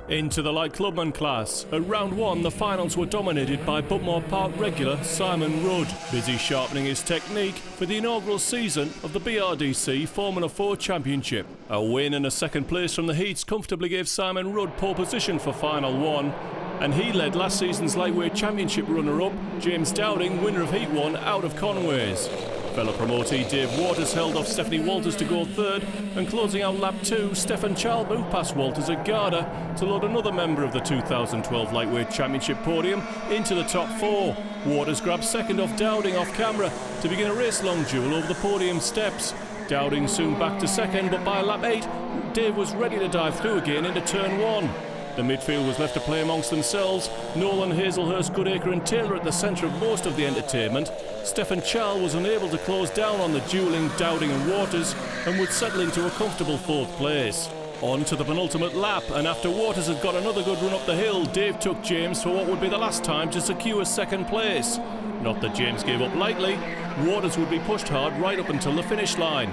Into the light Clubman class. At round one, the finals were dominated by Butmore Park regular Simon Rudd, busy sharpening his technique for the inaugural season of the Rd.2 Formula 4 Championship. A win and a second place from the heats comfortably gave Simon Rudd pole position for final one, and he led last season's lightweight championship runner-up, James Dowding, winner of Heat 1, out of Conways. Fellow promotee Dave Waters held off Stephanie Walters to go third, and closing out lap 2, Stefan Child moved past Walters at Garda to load another member of the 2012 Lightweight Championship podium into the top 4. Waters grabbed second off Dowding off camera to begin a race-long duel over the podium steps. Dowding soon back to second, but by lap 8, Dave was ready to dive through again into turn 1. The midfield was left to play amongst themselves. Nolan, Hazelhurst, Goodacre and Taylor at the centre of most of the entertainment. Stefan Child was unable to close down on the duelling Dowding and Waters and would settle into a comfortable 4th place. On to the penultimate lap, and after Waters had got another good run up the hill, Dave took James for what would be the last time to secure 2nd place. Not that James gave up lightly. Waters would be pushed hard right up until the finish line.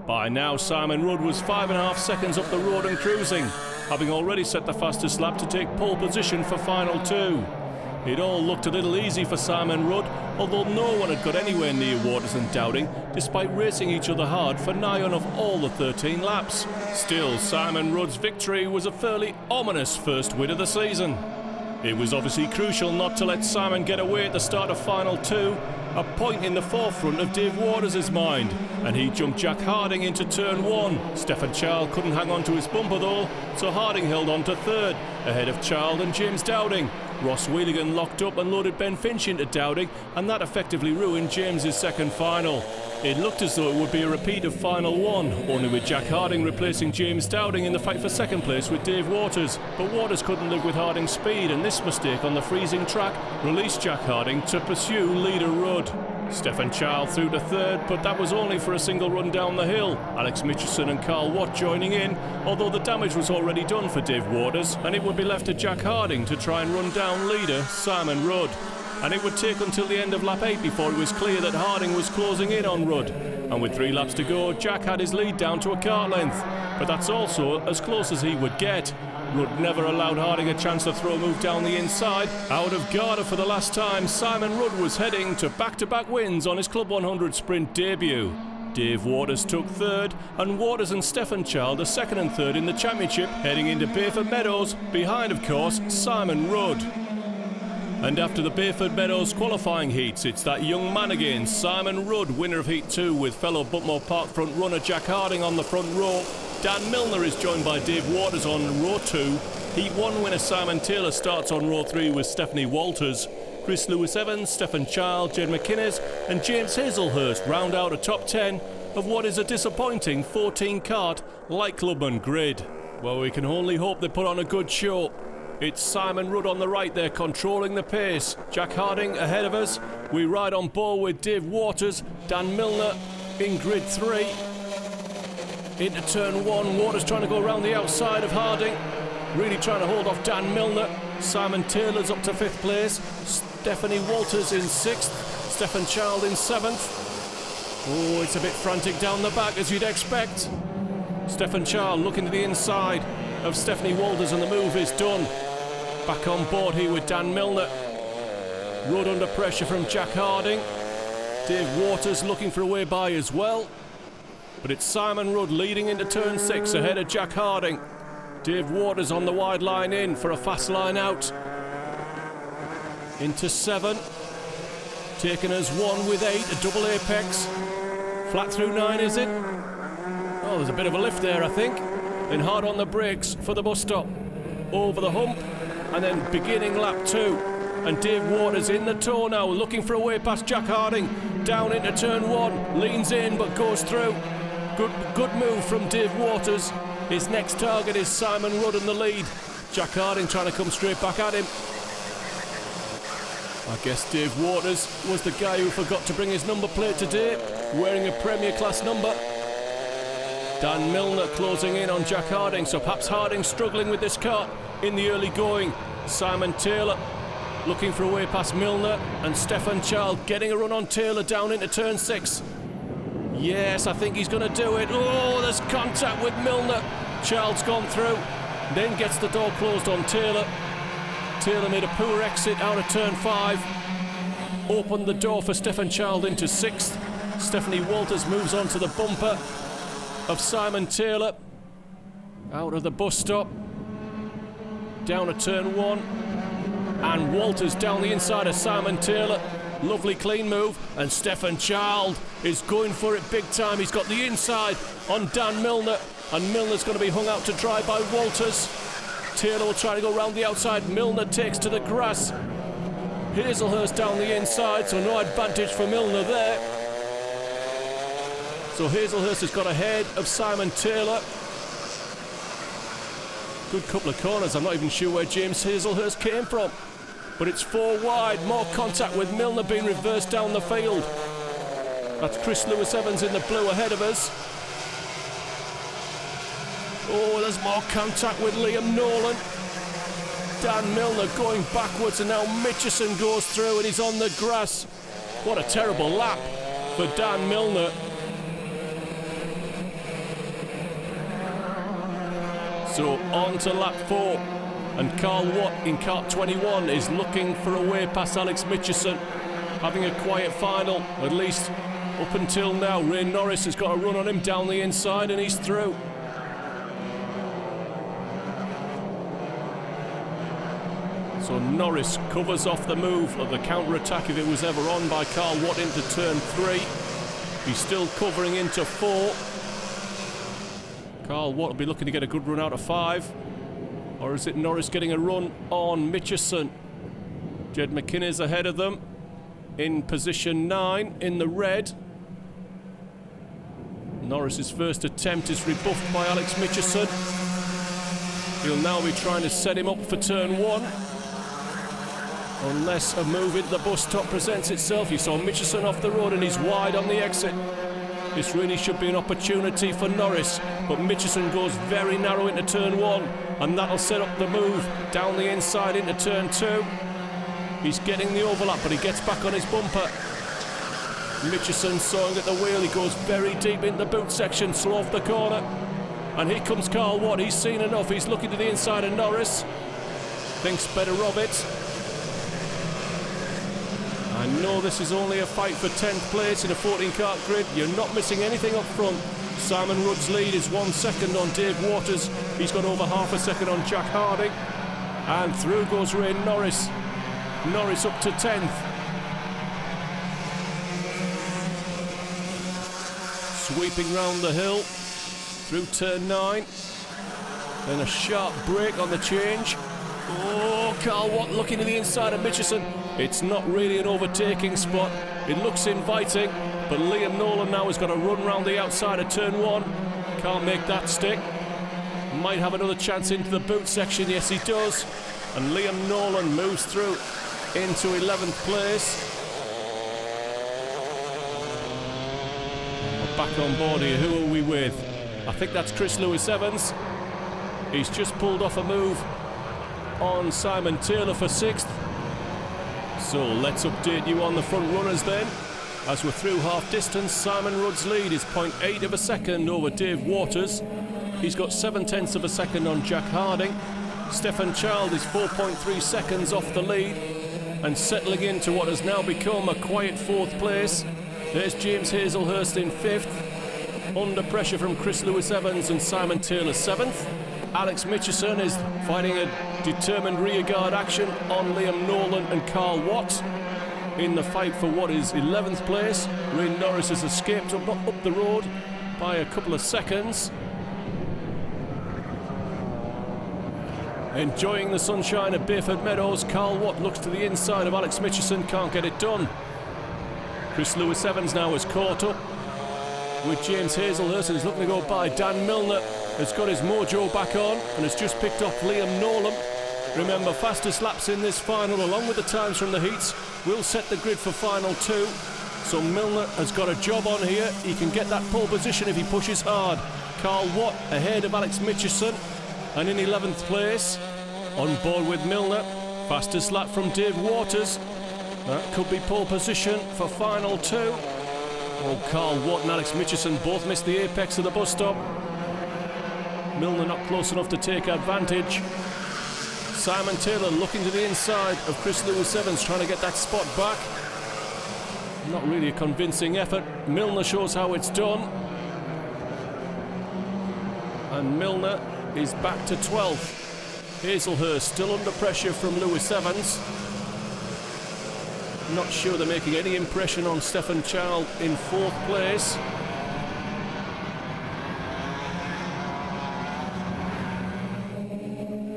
By now, Simon Rudd was 5.5 seconds up the road and cruising, having already set the fastest lap to take pole position for final 2. It all looked a little easy for Simon Rudd, although no one had got anywhere near Waters and Dowding, despite racing each other hard for nigh on of all the 13 laps. Still, Simon Rudd's victory was a fairly ominous first win of the season. It was obviously crucial not to let Simon get away at the start of final 2, a point in the forefront of Dave Waters' mind, and he jumped Jack Harding into turn 1. Stefan Child couldn't hang on to his bumper though, so Harding held on to 3rd, ahead of Child and James Dowding. Ross Wheeligan locked up and loaded Ben Finch into Dowding, and that effectively ruined James's second final. It looked as though it would be a repeat of final 1, only with Jack Harding replacing James Dowding in the fight for 2nd place with Dave Waters. But Waters couldn't live with Harding's speed, and this mistake on the freezing track released Jack Harding to pursue leader Rudd. Stefan Child through to 3rd, but that was only for a single run down the hill. Alex Mitchison and Carl Watt joining in, although the damage was already done for Dave Waters, and it would be left to Jack Harding to try and run down leader Simon Rudd. And it would take until the end of lap 8 before it was clear that Harding was closing in on Rudd. And with 3 laps to go, Jack had his lead down to a car length. But that's also as close as he would get. Rudd never allowed Harding a chance to throw a move down the inside. Out of Garda for the last time, Simon Rudd was heading to back-to-back wins on his Club 100 sprint debut. Dave Waters took 3rd, and Waters and Stefan Child are 2nd and 3rd in the championship, heading into Bayford Meadows, behind, of course, Simon Rudd. And after the Bayford Meadows qualifying heats, it's that young man again, Simon Rudd, winner of Heat 2, with fellow Butmore Park front runner Jack Harding on the front row. Dan Milner is joined by Dave Waters on row 2. Heat 1 winner Simon Taylor starts on row 3 with Stephanie Walters. Chris Lewis-Evans, Stefan Child, Jed McInnes and James Hazelhurst round out a top 10 of what is a disappointing 14-kart light Clubman grid. Well, we can only hope they put on a good show. It's Simon Rudd on the right there controlling the pace. Jack Harding ahead of us. We ride on board with Dave Waters. Dan Milner in grid 3. Into turn 1. Waters trying to go around the outside of Harding. Really trying to hold off Dan Milner. Simon Taylor's up to 5th place. Stephanie Walters in 6th. Stefan Child in 7th. Oh, it's a bit frantic down the back as you'd expect. Stefan Child looking to the inside of Stephanie Walters and the move is done. Back on board here with Dan Milner. Rudd under pressure from Jack Harding. Dave Waters looking for a way by as well. But it's Simon Rudd leading into turn 6 ahead of Jack Harding. Dave Waters on the wide line in for a fast line out. Into 7. Taking us 1 with 8, a double apex. Flat through 9 is it? Oh, there's a bit of a lift there I think. Then hard on the brakes for the bus stop. Over the hump. And then beginning lap 2. And Dave Waters in the tow now, looking for a way past Jack Harding. Down into turn 1. Leans in but goes through. Good move from Dave Waters. His next target is Simon Rudd in the lead. Jack Harding trying to come straight back at him. I guess Dave Waters was the guy who forgot to bring his number plate today, wearing a Premier Class number. Dan Milner closing in on Jack Harding, so perhaps Harding struggling with this car in the early going. Simon Taylor looking for a way past Milner, and Stefan Child getting a run on Taylor down into turn 6. Yes, I think he's going to do it. Oh, there's contact with Milner. Child's gone through. then gets the door closed on Taylor. Taylor made a poor exit out of turn 5. Opened the door for Stefan Child into 6th. Stephanie Walters moves on to the bumper of Simon Taylor. Out of the bus stop. Down to turn 1. And Walters down the inside of Simon Taylor. Lovely clean move. And Stefan Child is going for it big time. He's got the inside on Dan Milner. And Milner's going to be hung out to dry by Walters. Taylor will try to go round the outside. Milner takes to the grass. Hazelhurst down the inside, so no advantage for Milner there. So Hazelhurst has got ahead of Simon Taylor. Good couple of corners. I'm not even sure where James Hazelhurst came from. But it's 4 wide. More contact with Milner being reversed down the field. That's Chris Lewis-Evans in the blue ahead of us. Oh, there's more contact with Liam Nolan. Dan Milner going backwards, and now Mitchison goes through and he's on the grass. What a terrible lap for Dan Milner. So on to lap 4, and Carl Watt in kart 21 is looking for a way past Alex Mitchison, having a quiet final, at least up until now. Ray Norris has got a run on him down the inside and he's through. So Norris covers off the move of the counter-attack if it was ever on by Carl Watt into turn 3. He's still covering into 4. Carl Watt will be looking to get a good run out of 5. Or is it Norris getting a run on Mitchison? Jed McKinney's ahead of them in position 9 in the red. Norris's first attempt is rebuffed by Alex Mitchison. He'll now be trying to set him up for turn 1. Unless a move into the bus stop presents itself. You saw Mitchison off the road and he's wide on the exit. This really should be an opportunity for Norris, but Mitchison goes very narrow into turn 1, and that'll set up the move down the inside into turn 2. He's getting the overlap, but he gets back on his bumper. Mitchison sawing at the wheel. He goes very deep into the boot section, slow off the corner. And here comes Carl Watt. He's seen enough. He's looking to the inside of Norris. Thinks better of it. I know this is only a fight for 10th place in a 14-kart grid. You're not missing anything up front. Simon Rudd's lead is 1 second on Dave Waters. He's got over half a second on Jack Harding. And through goes Ray Norris. Norris up to 10th. Sweeping round the hill through turn 9. Then a sharp break on the change. Oh, Carl Watt looking to the inside of Mitchison. It's not really an overtaking spot. It looks inviting, but Liam Nolan now has got a run round the outside of turn 1. Can't make that stick. Might have another chance into the boot section. Yes, he does. And Liam Nolan moves through into 11th place. We're back on board here. Who are we with? I think that's Chris Lewis-Evans. He's just pulled off a move on Simon Taylor for 6th. So let's update you on the front runners then. As we're through half distance, Simon Rudd's lead is 0.8 of a second over Dave Waters. He's got 7/10 of a second on Jack Harding. Stefan Child is 4.3 seconds off the lead and settling into what has now become a quiet 4th place. There's James Hazelhurst in 5th. Under pressure from Chris Lewis-Evans and Simon Taylor 7th. Alex Mitchison is fighting a determined rearguard action on Liam Nolan and Carl Watt in the fight for what is 11th place. Ray Norris has escaped up the road by a couple of seconds. Enjoying the sunshine at Bayford Meadows, Carl Watt looks to the inside of Alex Mitchison, can't get it done. Chris Lewis-Evans now is caught up with James Hazelhurst and is looking to go by. Dan Milner has got his mojo back on and has just picked off Liam Nolan. Remember, fastest laps in this final, along with the times from the heats, will set the grid for final 2. So Milner has got a job on here. He can get that pole position if he pushes hard. Carl Watt ahead of Alex Mitchison and in 11th place. On board with Milner. Fastest lap from Dave Waters. That could be pole position for final 2. Oh, Carl Watt and Alex Mitchison both missed the apex of the bus stop. Milner not close enough to take advantage. Simon Taylor looking to the inside of Chris Lewis-Evans, trying to get that spot back. Not really a convincing effort. Milner shows how it's done. And Milner is back to 12th. Hazelhurst still under pressure from Lewis-Evans. Not sure they're making any impression on Stefan Child in 4th place.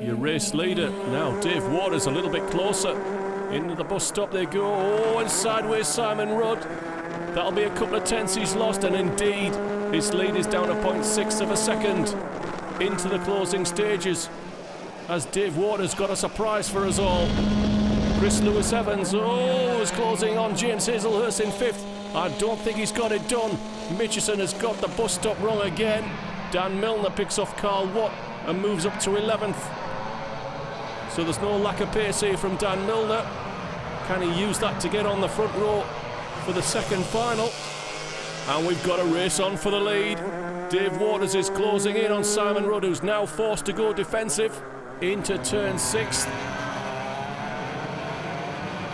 Your race leader now, Dave Waters, a little bit closer. Into the bus stop they go. Oh, and sideways Simon Rudd. That'll be a couple of tenths he's lost, and indeed his lead is down to 0.6 of a second into the closing stages, as Dave Waters got a surprise for us all. Chris Lewis-Evans, is closing on James Hazelhurst in 5th. I don't think he's got it done. Mitchison has got the bus stop wrong again. Dan Milner picks off Carl Watt and moves up to 11th. So there's no lack of pace here from Dan Milner. Can he use that to get on the front row for the second final? And we've got a race on for the lead. Dave Waters is closing in on Simon Rudd, who's now forced to go defensive into turn 6.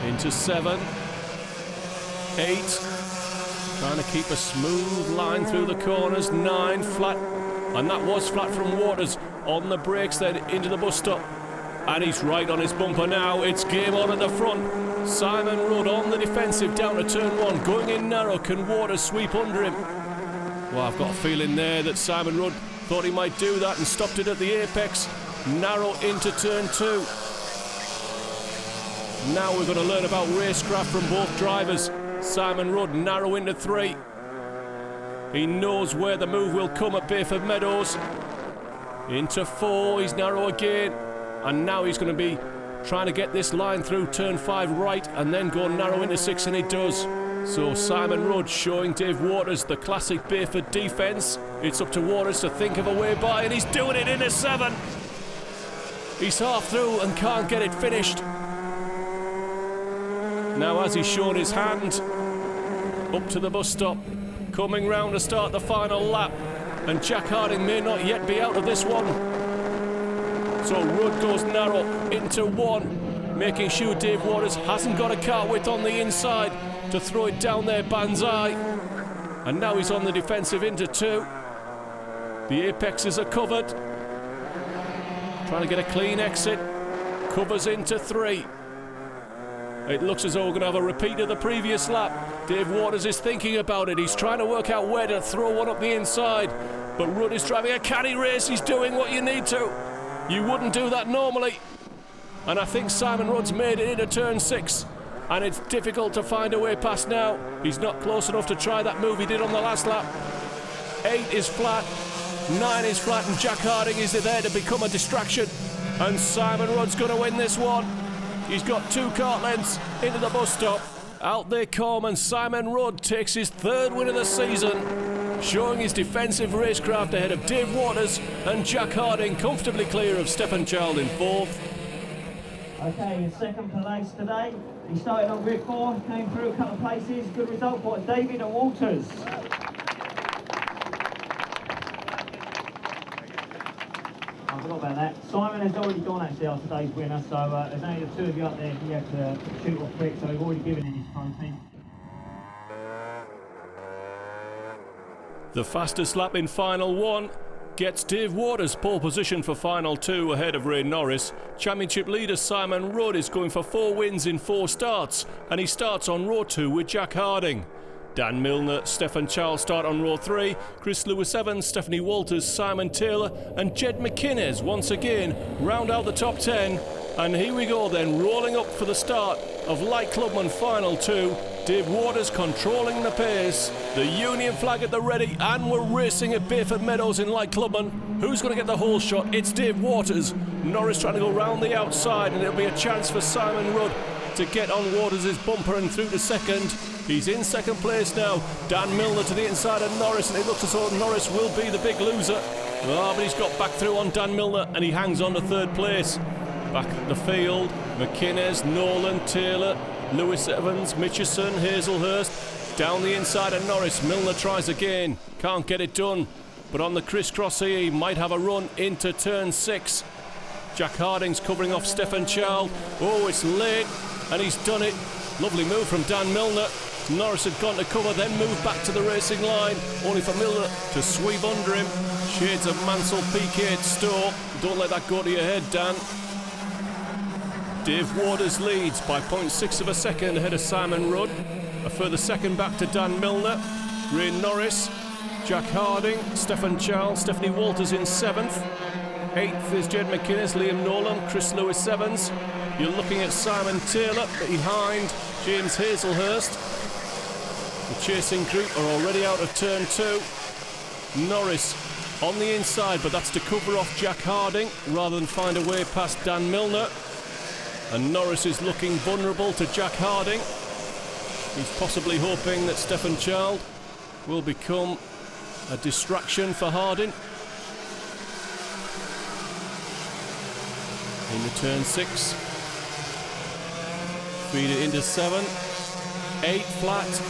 Into 7, 8, trying to keep a smooth line through the corners. 9, flat, and that was flat from Waters. On the brakes then into the bus stop, and he's right on his bumper now. It's game on at the front. Simon Rudd on the defensive down to turn 1, going in narrow. Can Waters sweep under him? Well, I've got a feeling there that Simon Rudd thought he might do that and stopped it at the apex. Narrow into turn 2. Now we're going to learn about racecraft from both drivers. Simon Rudd narrow into 3. He knows where the move will come at Bayford Meadows. Into 4, he's narrow again. And now he's going to be trying to get this line through turn 5 right and then go narrow into 6, and he does. So Simon Rudd showing Dave Waters the classic Bayford defence. It's up to Waters to think of a way by, and he's doing it into 7. He's half through and can't get it finished. Now, as he's shown his hand, up to the bus stop, coming round to start the final lap, and Jack Harding may not yet be out of this one. So Rudd goes narrow into 1, making sure Dave Waters hasn't got a car width on the inside to throw it down there, banzai. And now he's on the defensive into 2. The apexes are covered. Trying to get a clean exit. Covers into 3. It looks as though we're going to have a repeat of the previous lap. Dave Waters is thinking about it. He's trying to work out where to throw one up the inside. But Rudd is driving a canny race. He's doing what you need to. You wouldn't do that normally. And I think Simon Rudd's made it into turn 6. And it's difficult to find a way past now. He's not close enough to try that move he did on the last lap. 8 is flat. 9 is flat. And Jack Harding is there to become a distraction. And Simon Rudd's going to win this one. He's got 2 kart lengths into the bus stop. Out they come, and Simon Rudd takes his 3rd win of the season, showing his defensive racecraft ahead of Dave Waters and Jack Harding, comfortably clear of Stefan Child in 4th. Okay, in 2nd place today. He started on grid 4, came through a couple of places. Good result for David and Walters. I forgot about that. Simon has already gone actually our today's winner, so there's only the 2 of you up there. He had to shoot off quick, so we've already given him his trophy. The fastest lap in final 1 gets Dave Waters pole position for final 2 ahead of Ray Norris. Championship leader Simon Rudd is going for 4 wins in 4 starts, and he starts on row 2 with Jack Harding. Dan Milner, Stefan Child start on row 3, Chris Lewis-Evans, Stephanie Walters, Simon Taylor and Jed McInnes once again round out the top 10. And here we go then, rolling up for the start of Light Clubman Final 2. Dave Waters controlling the pace, the Union flag at the ready, and we're racing at Bayford Meadows in Light Clubman. Who's going to get the whole shot? It's Dave Waters. Norris trying to go round the outside, and it'll be a chance for Simon Rudd to get on Waters' bumper and through to 2nd. He's in 2nd place now. Dan Milner to the inside of Norris, and it looks as though Norris will be the big loser. Oh, but he's got back through on Dan Milner, and he hangs on to 3rd place. Back at the field, McInnes, Nolan, Taylor, Lewis-Evans, Mitchison, Hazelhurst. Down the inside of Norris, Milner tries again, can't get it done. but on the crisscross here, he might have a run into turn 6. Jack Harding's covering off Stefan Child. Oh, it's late, and he's done it. Lovely move from Dan Milner. Norris had gone to cover, then moved back to the racing line, only for Milner to sweep under him. Shades of Mansell, PK at Stowe. Don't let that go to your head, Dan. Dave Waters leads by 0.6 of a second ahead of Simon Rudd. A further second back to Dan Milner. Ray Norris, Jack Harding, Stefan Charles, Stephanie Walters in 7th. 8th is Jed McInnes, Liam Nolan, Chris Lewis-Evans. You're looking at Simon Taylor behind James Hazelhurst. The chasing group are already out of turn 2. Norris on the inside, but that's to cover off Jack Harding rather than find a way past Dan Milner. And Norris is looking vulnerable to Jack Harding. He's possibly hoping that Stefan Child will become a distraction for Harding. Into turn 6. Feed it into 7. 8 flat.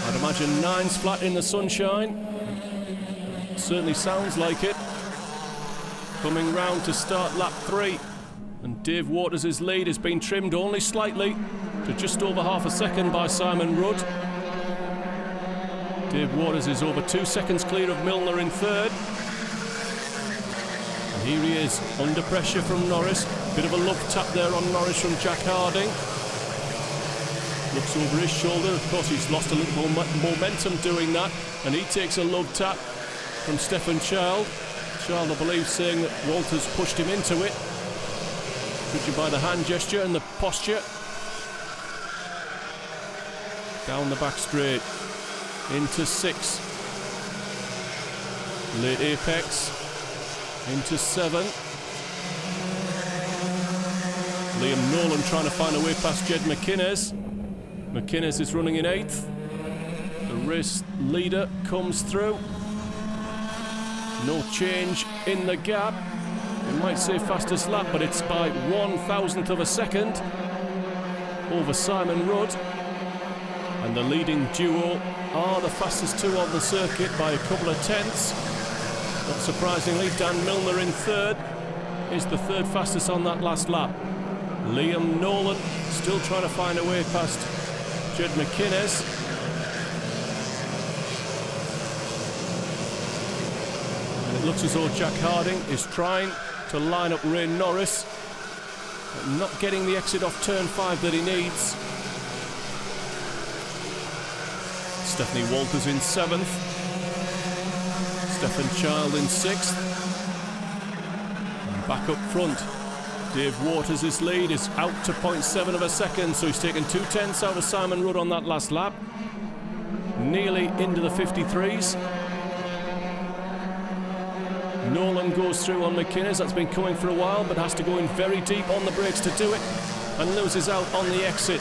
I'd imagine 9's flat in the sunshine. Certainly sounds like it. Coming round to start lap 3. And Dave Waters' lead has been trimmed only slightly to just over half a second by Simon Rudd. Dave Waters is over 2 seconds clear of Milner in 3rd. And here he is, under pressure from Norris. Bit of a love tap there on Norris from Jack Harding. Looks over his shoulder. Of course, he's lost a little momentum doing that. And he takes a love tap from Stefan Child. Child, I believe, saying that Walters pushed him into it. Judging by the hand gesture and the posture. Down the back straight. Into 6. Late apex. Into 7. Liam Nolan trying to find a way past Jed McInnes. McInnes is running in 8th. The race leader comes through. No change in the gap. It might say fastest lap, but it's by 1,000th of a second over Simon Rudd. And the leading duo are the fastest 2 on the circuit by a couple of tenths. Not surprisingly, Dan Milner in 3rd is the 3rd fastest on that last lap. Liam Nolan still trying to find a way past Jed McInnes. And it looks as though Jack Harding is trying to line up Ray Norris, but not getting the exit off turn 5 that he needs. Stephanie Walters in 7th. Stefan Child in 6th. And back up front, Dave Waters' lead is out to 0.7 of a second, so he's taken 2 tenths out of Simon Rudd on that last lap. Nearly into the 53s. Nolan goes through on McInnes. That's been coming for a while, but has to go in very deep on the brakes to do it, and loses out on the exit.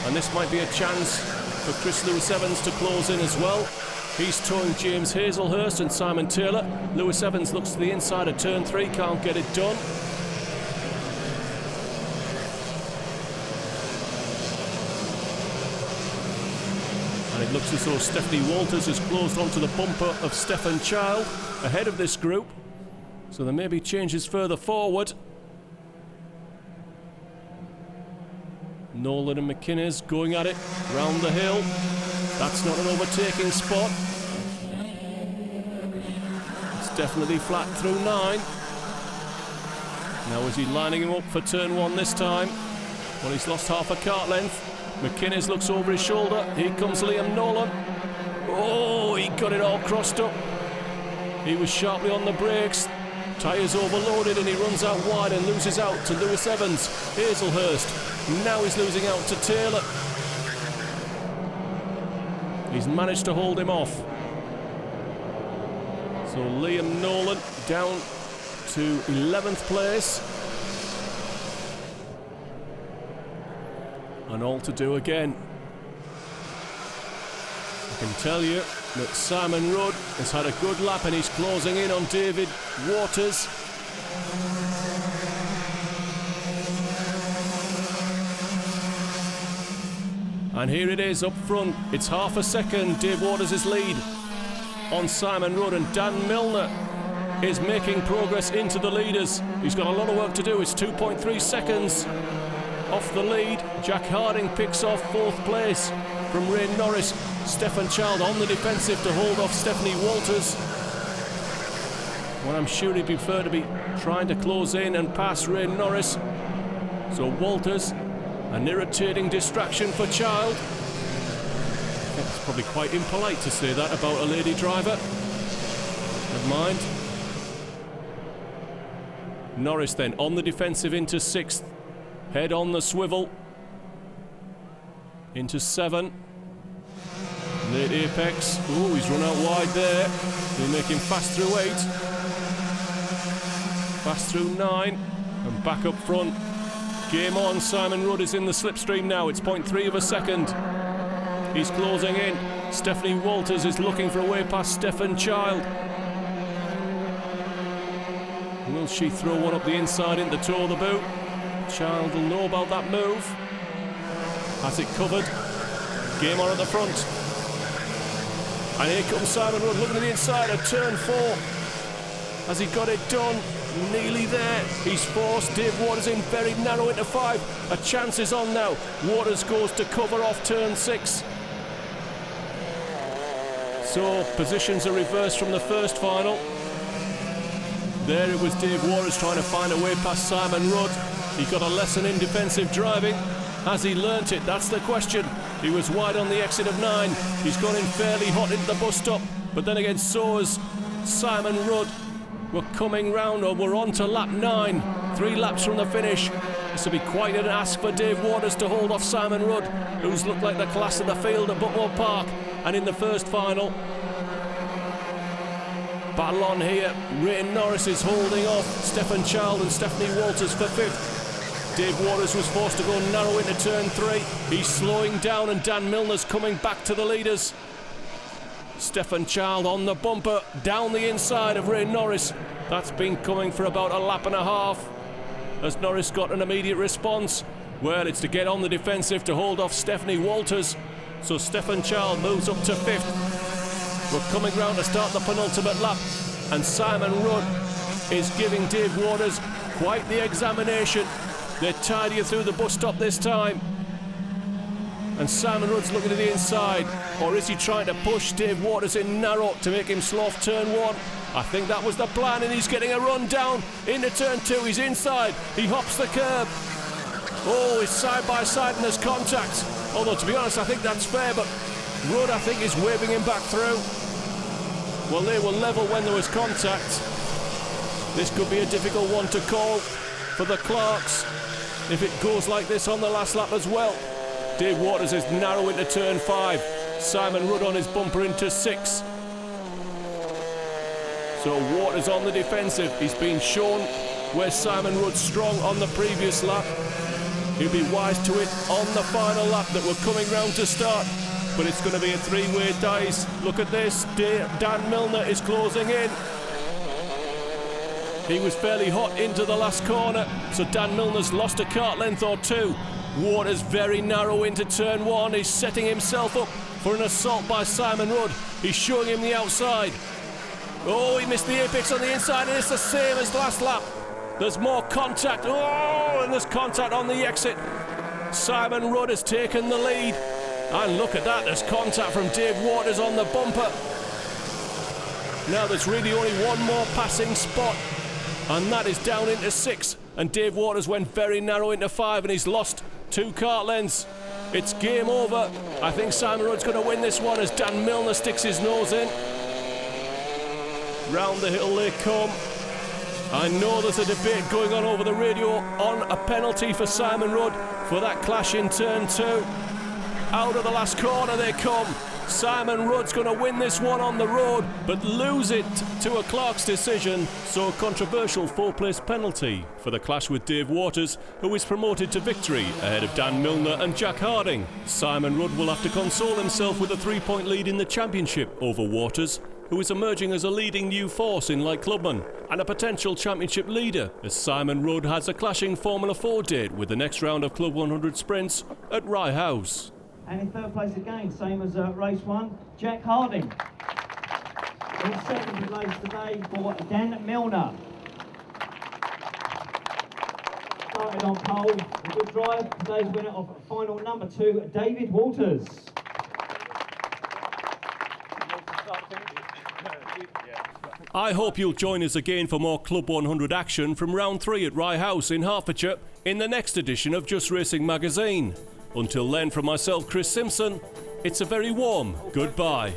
And this might be a chance for Chris Lewis-Evans to close in as well. He's towing James Hazelhurst and Simon Taylor. Lewis-Evans looks to the inside of turn 3, can't get it done. And it looks as though Stephanie Walters has closed onto the bumper of Stefan Child ahead of this group. So there may be changes further forward. Nolan and McInnes going at it round the hill. That's not an overtaking spot. It's definitely flat through 9. Now is he lining him up for turn 1 this time? Well, he's lost half a kart length. McInnes looks over his shoulder. Here comes Liam Nolan. Oh, he got it all crossed up. He was sharply on the brakes. Tyres overloaded and he runs out wide and loses out to Lewis-Evans. Hazelhurst. Now he's losing out to Taylor. He's managed to hold him off. So Liam Nolan down to 11th place. And all to do again. I can tell you that Simon Rudd has had a good lap and he's closing in on David Waters. And here it is up front. It's half a second, Dave Waters' lead. on Simon Rudd, and Dan Milner is making progress into the leaders. He's got a lot of work to do. It's 2.3 seconds off the lead. Jack Harding picks off 4th place from Ray Norris. Stefan Child on the defensive to hold off Stephanie Walters. Well, I'm sure he'd prefer to be trying to close in and pass Ray Norris. So Walters, an irritating distraction for Child. I think it's probably quite impolite to say that about a lady driver. Never mind. Norris then on the defensive into 6th. Head on the swivel. Into 7. Late apex. Oh, he's run out wide there. He'll make him fast through 8. Fast through 9. And back up front. Game on. Simon Rudd is in the slipstream now. It's 0.3 of a second. He's closing in. Stephanie Walters is looking for a way past Stefan Child. Will she throw one up the inside into toe of the boot? Child will know about that move. Has it covered. Game on at the front. And here comes Simon Rudd looking at the inside of turn 4. Has he got it done? Nearly there. He's forced Dave Waters in very narrow into 5. A chance is on now. Waters goes to cover off turn 6. So positions are reversed from the first final. There it was Dave Waters trying to find a way past Simon Rudd. He got a lesson in defensive driving. Has he learnt it? That's the question. He was wide on the exit of 9. He's gone in fairly hot into the bus stop. But then again, so has Simon Rudd. We're coming round, or we're on to lap 9. 3 laps from the finish. This will be quite an ask for Dave Waters to hold off Simon Rudd, who's looked like the class of the field at Buckmore Park. And in the first final, battle on here. Ray Norris is holding off Stefan Child and Stephanie Walters for 5th. Dave Waters was forced to go narrow into turn 3. He's slowing down and Dan Milner's coming back to the leaders. Stefan Child on the bumper, down the inside of Ray Norris. That's been coming for about a lap and a half. Has Norris got an immediate response? Well, it's to get on the defensive to hold off Stephanie Walters. So Stefan Child moves up to 5th. We're coming round to start the penultimate lap, and Simon Rudd is giving Dave Waters quite the examination. They're tidier through the bus stop this time. And Simon Rudd's looking to the inside. Or is he trying to push Dave Waters in narrow to make him slow off turn 1? I think that was the plan, and he's getting a run down into turn 2. He's inside. He hops the curb. Oh, it's side by side and there's contact. Although, to be honest, I think that's fair, but Rudd, I think, is waving him back through. Well, they were level when there was contact. This could be a difficult one to call for the Clarks if it goes like this on the last lap as well. Dave Waters is narrow into turn 5. Simon Rudd on his bumper into 6. So Waters on the defensive. He's been shown where Simon Rudd's strong on the previous lap. He'll be wise to it on the final lap that we're coming round to start. But it's going to be a 3-way dice. Look at this. Dan Milner is closing in. He was fairly hot into the last corner, so Dan Milner's lost a kart length or 2. Waters very narrow into turn 1. He's setting himself up for an assault by Simon Rudd. He's showing him the outside. Oh, he missed the apex on the inside, and it's the same as last lap. There's more contact. Oh, and there's contact on the exit. Simon Rudd has taken the lead. And look at that, there's contact from Dave Waters on the bumper. Now there's really only one more passing spot, and that is down into 6. And Dave Waters went very narrow into 5, and he's lost 2 kart lengths. It's game over. I think Simon Rudd's going to win this one as Dan Milner sticks his nose in. Round the hill they come. I know there's a debate going on over the radio on a penalty for Simon Rudd for that clash in turn 2. Out of the last corner they come. Simon Rudd's going to win this one on the road, but lose it to a Clark's decision. So a controversial 4-place penalty for the clash with Dave Waters, who is promoted to victory ahead of Dan Milner and Jack Harding. Simon Rudd will have to console himself with a 3-point lead in the championship over Waters, who is emerging as a leading new force in like Clubman and a potential championship leader, as Simon Rudd has a clashing Formula 4 date with the next round of Club 100 sprints at Rye House. And in third place again, same as race 1, Jack Harding. In second place today for Dan Milner. Started on pole, a good drive. Today's winner of final number 2, David Walters. I hope you'll join us again for more Club 100 action from round 3 at Rye House in Hertfordshire in the next edition of Just Racing magazine. Until then, from myself, Chris Simpson, it's a very warm goodbye.